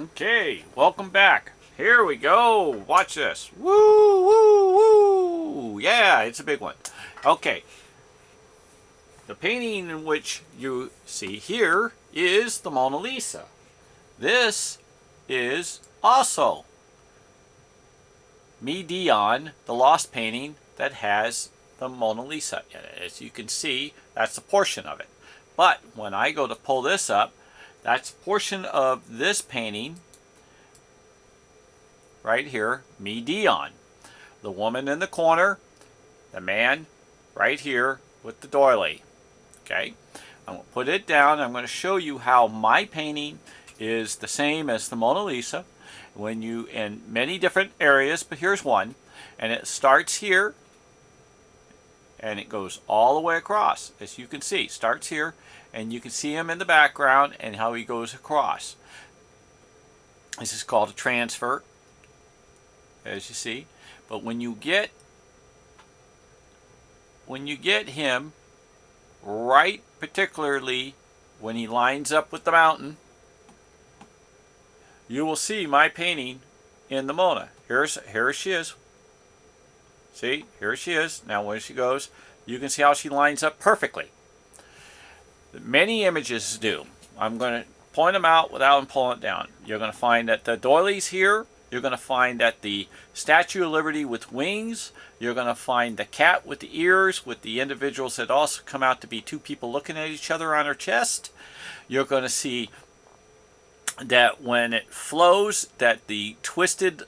Okay, welcome back. Here we go. Watch this. Woo, woo, woo. Yeah, it's a big one. Okay, the painting in which you see here is the Mona Lisa. This is also me, Dion, the lost painting that has the Mona Lisa in it. As you can see, that's a portion of it. But when I go to pull this up, that's a portion of this painting right here, me, Dion. The woman in the corner, the man right here with the doily. Okay, I'm going to put it down. I'm going to show you how my painting is the same as the Mona Lisa when you in many different areas, but here's one, and it starts here and it goes all the way across. As you can see, starts here and you can see him in the background and how he goes across. This is called a transfer, as you see. But when you get him right, particularly when he lines up with the mountain, you will see my painting in the Mona. Here she is. See, here she is. Now when she goes, you can see how she lines up perfectly. Many images do. I'm going to point them out without pulling it down. You're going to find that the doilies here. You're going to find that the Statue of Liberty with wings. You're going to find the cat with the ears, with the individuals that also come out to be two people looking at each other on her chest. You're going to see that when it flows, that the twisted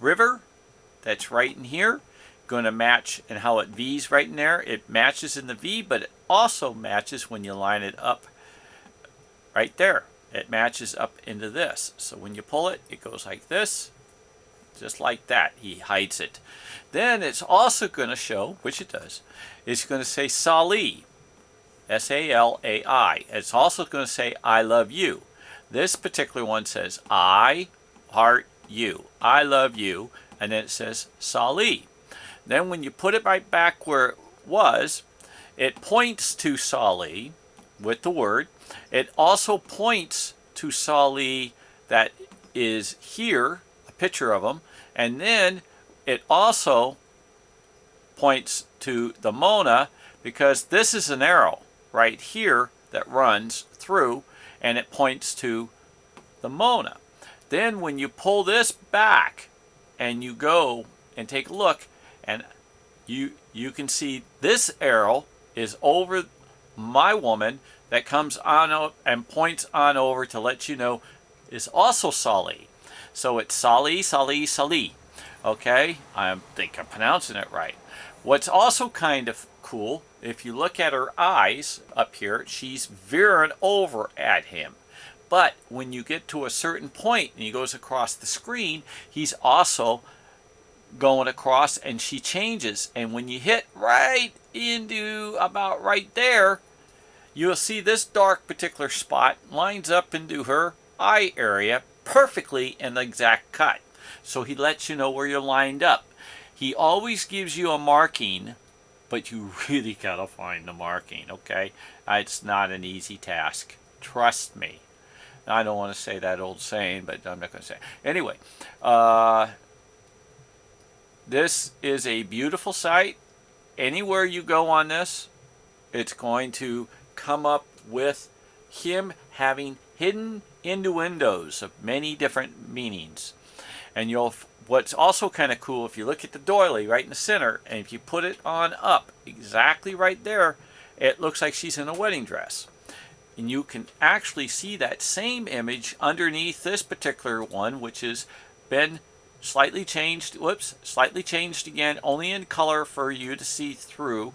river that's right in here going to match, and how it V's right in there. It matches in the V, but it also matches when you line it up right there. It matches up into this. So when you pull it, it goes like this, just like that. He hides it. Then it's also going to show, which it does, it's going to say Salai, S-A-L-A-I. It's also going to say I love you. This particular one says I heart you. I love you. And then it says Salai. Then when you put it right back where it was, it points to Salai with the word. It also points to Salai that is here, a picture of him, and then it also points to the Mona, because this is an arrow right here that runs through, and it points to the Mona. Then when you pull this back and you go and take a look, and you can see this arrow is over my woman that comes on and points on over to let you know is also Salai. So it's Salai, Salai, Salai. Okay, I think I'm pronouncing it right. What's also kind of cool, if you look at her eyes up here, she's veering over at him. But when you get to a certain point and he goes across the screen, he's also going across, and she changes. And when you hit right into about right there, you'll see this dark particular spot lines up into her eye area perfectly in the exact cut. So he lets you know where you're lined up. He always gives you a marking, but you really gotta find the marking, okay? It's not an easy task. Trust me. I don't want to say that old saying, but I'm not going to say it. Anyway, this is a beautiful site. Anywhere you go on this, it's going to come up with him having hidden innuendos of many different meanings. And what's also kind of cool, if you look at the doily right in the center, and if you put it on up exactly right there, it looks like she's in a wedding dress. And you can actually see that same image underneath this particular one, which has been slightly changed. Slightly changed again, only in color for you to see through,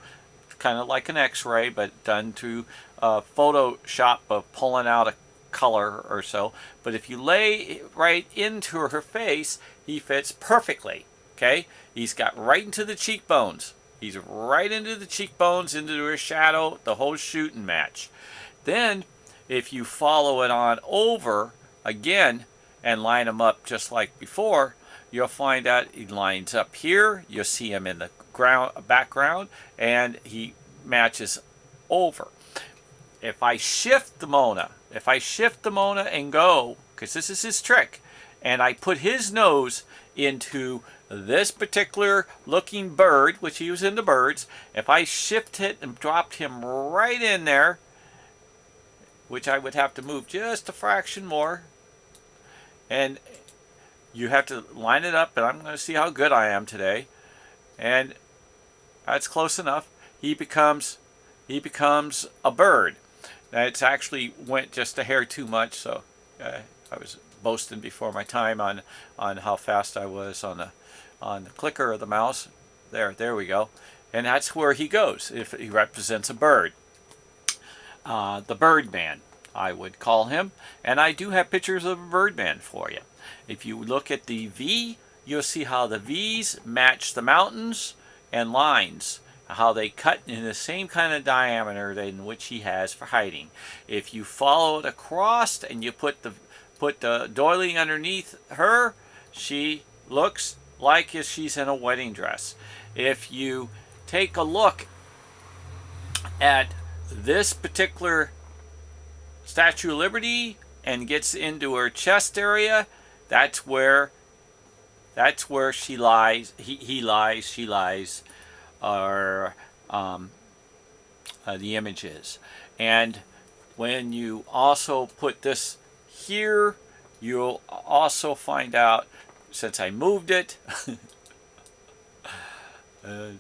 kind of like an x-ray, but done to Photoshop of pulling out a color or so. But if you lay right into her face, he fits perfectly. Okay, he's got right into the cheekbones. He's right into the cheekbones, into her shadow, the whole shooting match. Then if you follow it on over again and line them up just like before, you'll find out he lines up here. You'll see him in the background, and he matches over. If I shift the Mona and go because this is his trick, and I put his nose into this particular looking bird, which he was into birds, if I shift it and dropped him right in there, which I would have to move just a fraction more, and you have to line it up, and I'm going to see how good I am today, and that's close enough. He becomes a bird. Now, it's actually went just a hair too much, so I was boasting before my time on how fast I was on the clicker of the mouse. There we go. And that's where he goes if he represents a bird. The Birdman, I would call him. And I do have pictures of a Birdman for you. If you look at the V, you'll see how the V's match the mountains and lines, how they cut in the same kind of diameter in which he has for hiding. If you follow it across and you put the doily underneath her, she looks like if she's in a wedding dress. If you take a look at this particular Statue of Liberty and gets into her chest area, that's where she lies, he lies, she lies, or the image is. And when you also put this here, you'll also find out, since I moved it,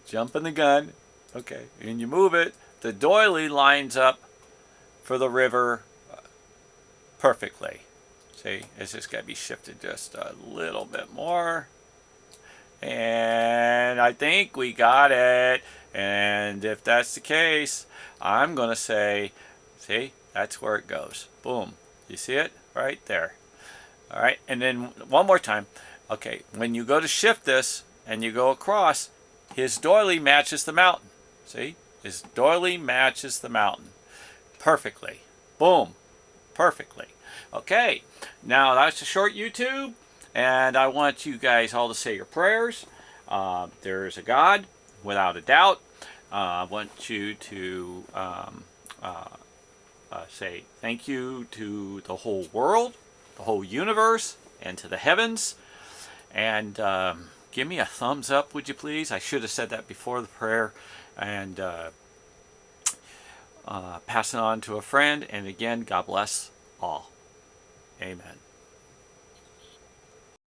jumping the gun, okay, and you move it, the doily lines up for the river perfectly. See, it's just got to be shifted just a little bit more. And I think we got it. And if that's the case, I'm going to say, see, that's where it goes. Boom. You see it? Right there. All right. And then one more time. Okay. When you go to shift this and you go across, his doily matches the mountain. See? His doily matches the mountain perfectly. Boom. Perfectly. Okay. Now that's a short YouTube. And I want you guys all to say your prayers. There is a God, without a doubt. I want you to say thank you to the whole world, the whole universe, and to the heavens. And give me a thumbs up, would you please? I should have said that before the prayer. And pass it on to a friend. And again, God bless all. Amen.